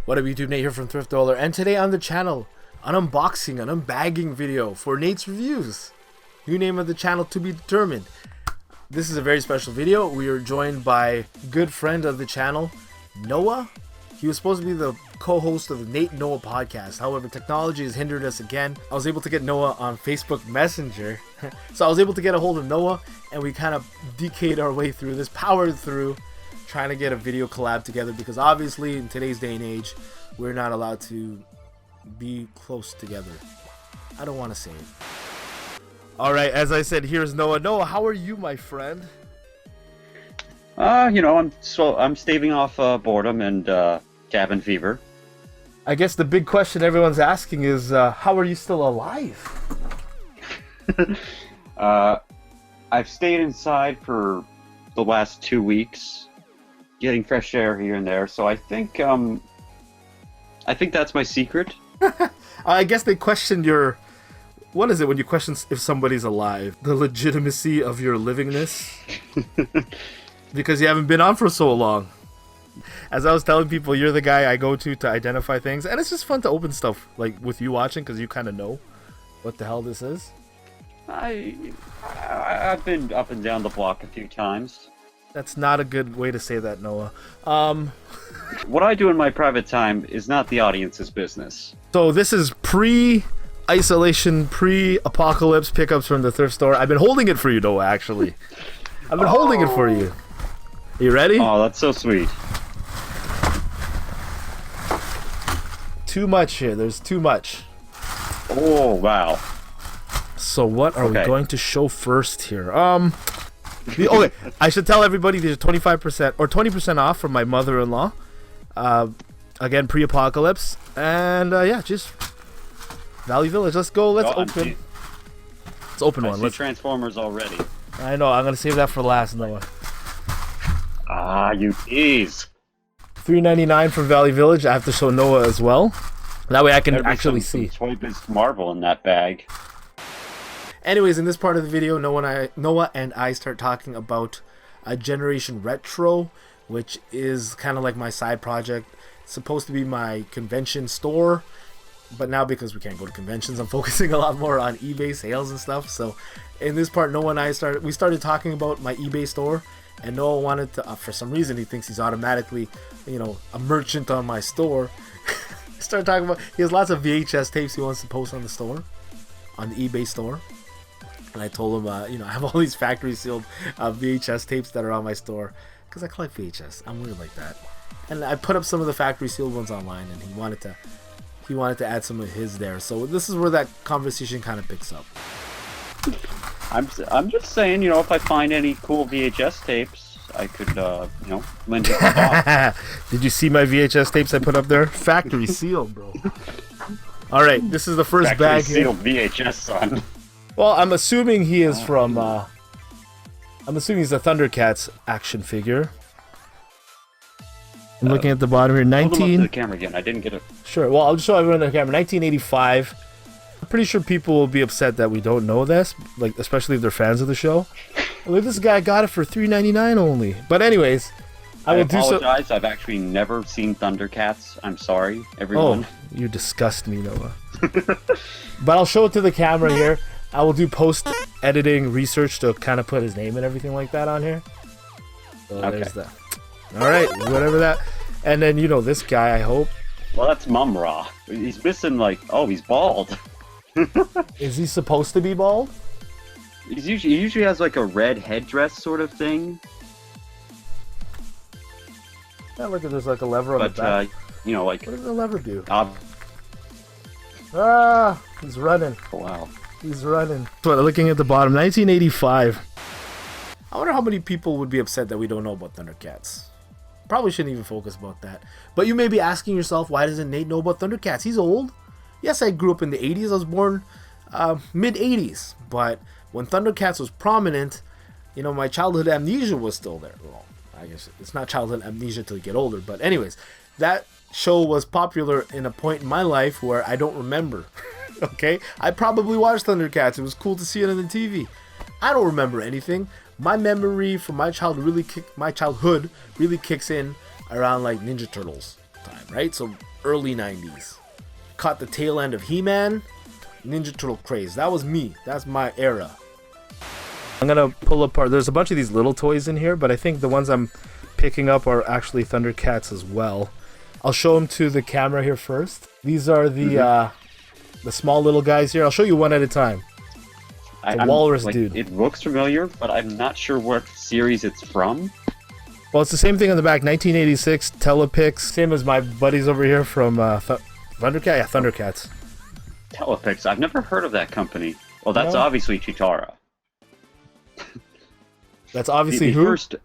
What up YouTube, Nate here from Thrift, and today on the channel, an unboxing, an unbagging video for Nate's Reviews. New name of the channel to be determined. This is a very special video. We are joined by a good friend of the channel, Noah. He was supposed to be the co-host of the Nate and Noah podcast. However, technology has hindered us again. I was able to get Noah on Facebook Messenger. So I was able to get a hold of Noah, and we kind of DK'd our way through this, powered through, trying to get a video collab together, because obviously in today's day and age we're not allowed to be close together. I don't want to say it. All right, as I said, here's Noah. Noah, how are you, my friend? I'm staving off boredom and cabin fever. I guess the big question everyone's asking is how are you still alive? I've stayed inside for the last 2 weeks, getting fresh air here and there. So I think that's my secret. I guess they question your, what is it when you question if somebody's alive? The legitimacy of your livingness? Because you haven't been on for so long. As I was telling people, you're the guy I go to identify things, and it's just fun to open stuff like with you watching, because you kind of know what the hell this is. I've been up and down the block a few times. That's not a good way to say that, Noah. What I do in my private time is not the audience's business. So this is pre-isolation, pre-apocalypse pickups from the thrift store. I've been holding it for you, Noah, actually. I've been holding it for you. You ready? Oh, that's so sweet. Too much here. There's too much. Oh, wow. So what are we going to show first here? Okay, I should tell everybody these are 25% or 20% off from my mother-in-law. Again, pre-apocalypse. And yeah, just Valley Village. Let's go. Let's open. Let's open one. Let's Transformers already. I know. I'm gonna save that for last, Noah. Ah, you tease. $3.99 from Valley Village. I have to show Noah as well. That way I can actually see. Toy-Biz Marvel in that bag. Anyways, in this part of the video, Noah and I start talking about a Generation Retro, which is kind of like my side project. It's supposed to be my convention store, but now because we can't go to conventions, I'm focusing a lot more on eBay sales and stuff. So in this part, Noah and I started talking about my eBay store, and Noah wanted to, for some reason, he thinks he's automatically, a merchant on my store. Started talking about, he has lots of VHS tapes he wants to post on the store, on the eBay store. And I told him, I have all these factory sealed VHS tapes that are on my store, because I collect VHS. I'm weird like that. And I put up some of the factory sealed ones online, and he wanted to add some of his there. So this is where that conversation kind of picks up. I'm just saying, if I find any cool VHS tapes, I could, lend it off. Did you see my VHS tapes I put up there? Factory sealed, bro. All right, this is the first factory bag here. Sealed VHS, son. Well, I'm assuming he is from, I'm assuming he's a Thundercats action figure. I'm looking at the bottom here, 19... Hold him up to the camera again, I didn't get it. Sure, well, I'll just show everyone the camera. 1985. I'm pretty sure people will be upset that we don't know this, like, especially if they're fans of the show. Look, this guy got it for $3.99 only. But anyways, I apologize, I've actually never seen Thundercats. I'm sorry, everyone. Oh, you disgust me, Noah. But I'll show it to the camera here. I will do post-editing research to kind of put his name and everything like that on here. So there's that. Alright, whatever that. And then, this guy, I hope. Well, that's Mum-Ra. He's missing, he's bald. Is he supposed to be bald? He usually has, a red headdress sort of thing. Yeah, look at there's, a lever on the back. What does the lever do? He's running. Oh, wow. He's running. So looking at the bottom, 1985. I wonder how many people would be upset that we don't know about Thundercats. Probably shouldn't even focus about that. But you may be asking yourself, why doesn't Nate know about Thundercats? He's old. Yes, I grew up in the 80s. I was born mid-80s. But when Thundercats was prominent, my childhood amnesia was still there. Well, I guess it's not childhood amnesia till you get older. But anyways, that show was popular in a point in my life where I don't remember. Okay, I probably watched Thundercats. It was cool to see it on the TV. I don't remember anything. My memory from my childhood really kicks in around Ninja Turtles time, right? So early 90s. Caught the tail end of He-Man, Ninja Turtle craze. That was me. That's my era. I'm gonna pull apart. There's a bunch of these little toys in here, but I think the ones I'm picking up are actually Thundercats as well. I'll show them to the camera here first. These are the small little guys here. I'll show you one at a time. It's a walrus dude. It looks familiar, but I'm not sure what series it's from. Well, it's the same thing on the back. 1986 Telepix. Same as my buddies over here from Thundercat. Yeah, Thundercats. Telepix. I've never heard of that company. Well, that's obviously Chitara. That's obviously the who? First,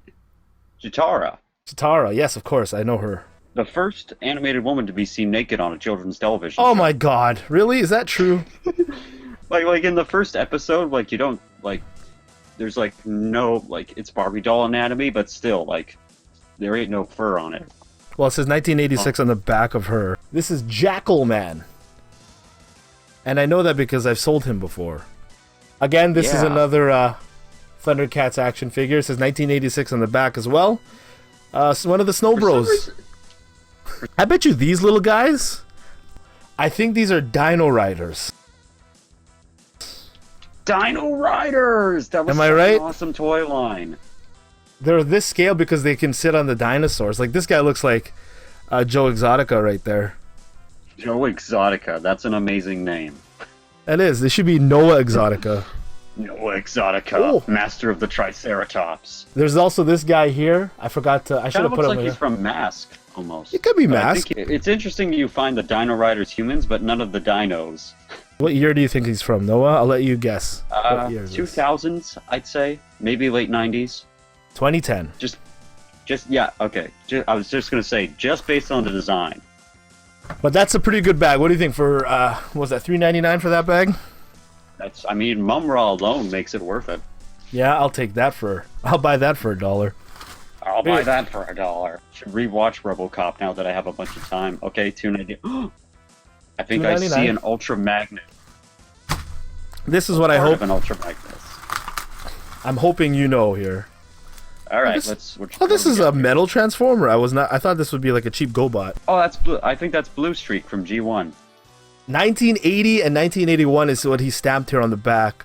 Chitara. Chitara. Yes, of course. I know her. The first animated woman to be seen naked on a children's television Oh show. my god. Really? Is that true? like in the first episode, like you don't like there's like no like it's Barbie doll anatomy, but still like there ain't no fur on it. Well, it says 1986 on the back of her. This is Jackal Man. And I know that because I've sold him before. Again, this is another Thundercats action figure. It says 1986 on the back as well. So one of the Snow Bros. I bet you these little guys, I think these are Dino Riders. Dino Riders! That was Am I right? An awesome toy line. They're this scale because they can sit on the dinosaurs. Like this guy looks like Joe Exotica right there. Joe Exotica. That's an amazing name. That is. They should be Noah Exotica. Noah Exotica, master of the Triceratops. There's also this guy here. I forgot to. I should have put him. Looks like he's from Mask, almost. It could be Mask. It's interesting you find the Dino Riders humans, but none of the dinos. What year do you think he's from, Noah? I'll let you guess. What year is this? 2000s, I'd say. Maybe late 90s. 2010. Just yeah, okay. I was just gonna say, just based on the design. But that's a pretty good bag. What do you think for? What was that $3.99 for that bag? I mean, Mumra alone makes it worth it. Yeah, I'll take that for. I'll buy that for $1. I'll buy that for $1. Should rewatch RoboCop now that I have a bunch of time. Okay, $2.90. I think I see an Ultra Magnet. This is what I hope. An Ultra Magnus. I'm hoping you know here. All right, let's. Oh, this is a metal transformer. I thought this would be like a cheap GoBot. Oh, that's blue. I think that's Blue Streak from G1. 1980 and 1981 is what he stamped here on the back.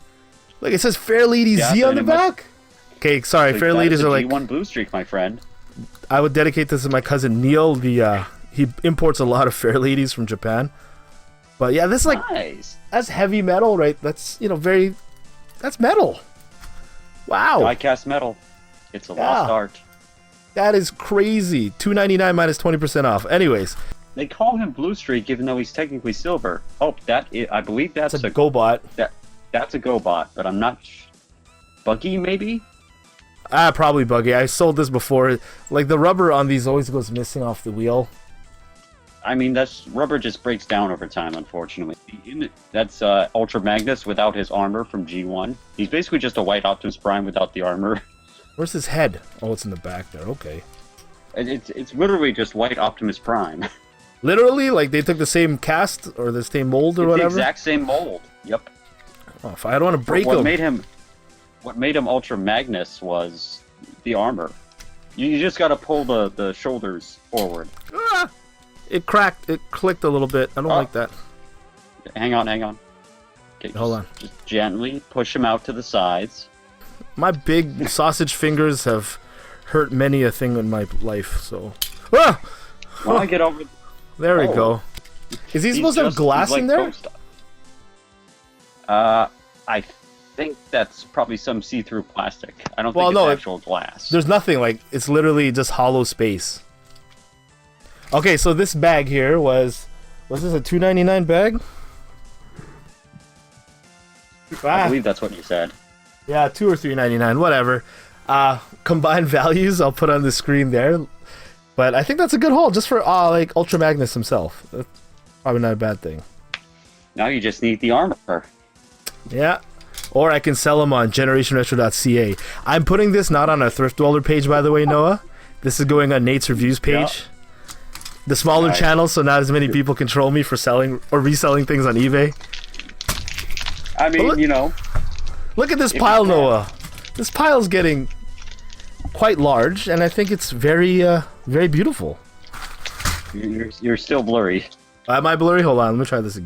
Look, it says Fair Lady Z on the back. Okay, sorry, so Fair Ladies are like G1 Blue Streak, my friend. I would dedicate this to my cousin Neil. He imports a lot of Fair Ladies from Japan. But yeah, this is like nice. That's heavy metal, right? That's that's metal. Wow. Die-cast metal. It's a lost art. That is crazy. $2.99 minus 20% off. Anyways. They call him Blue Streak even though he's technically silver. Oh, I believe that's a GoBot. That's a GoBot, but I'm not... Buggy, maybe? Probably Buggy. I sold this before. Like, the rubber on these always goes missing off the wheel. I mean, rubber just breaks down over time, unfortunately. That's Ultra Magnus without his armor from G1. He's basically just a white Optimus Prime without the armor. Where's his head? Oh, it's in the back there. Okay. It's literally just white Optimus Prime. Literally? Like they took the same cast or the same mold or whatever? The exact same mold. Yep. Oh, if I don't want to break him. What made him Ultra Magnus was the armor. You just got to pull the shoulders forward. Ah! It cracked. It clicked a little bit. I don't like that. Hang on. Okay, hold on. Just gently push him out to the sides. My big sausage fingers have hurt many a thing in my life, so... Ah! When I get over... There we go. Is he supposed to have glass in there? I think that's probably some see-through plastic. I don't think it's actual glass. There's nothing, like, it's literally just hollow space. Okay, so this bag here was this a $2.99 bag? I believe that's what you said. Yeah, $2 or $3.99, whatever. Combined values, I'll put on the screen there. But I think that's a good haul, just for like Ultra Magnus himself. That's probably not a bad thing. Now you just need the armor. Yeah, or I can sell them on GenerationRetro.ca. I'm putting this not on our Thrift Dweller page, by the way, Noah. This is going on Nate's Reviews page. The smaller channel, so not as many people control me for selling or reselling things on eBay. I mean, you know. Look at this pile, Noah. This pile's getting quite large, and I think it's very, very beautiful. You're still blurry. Am I blurry? Hold on, let me try this again.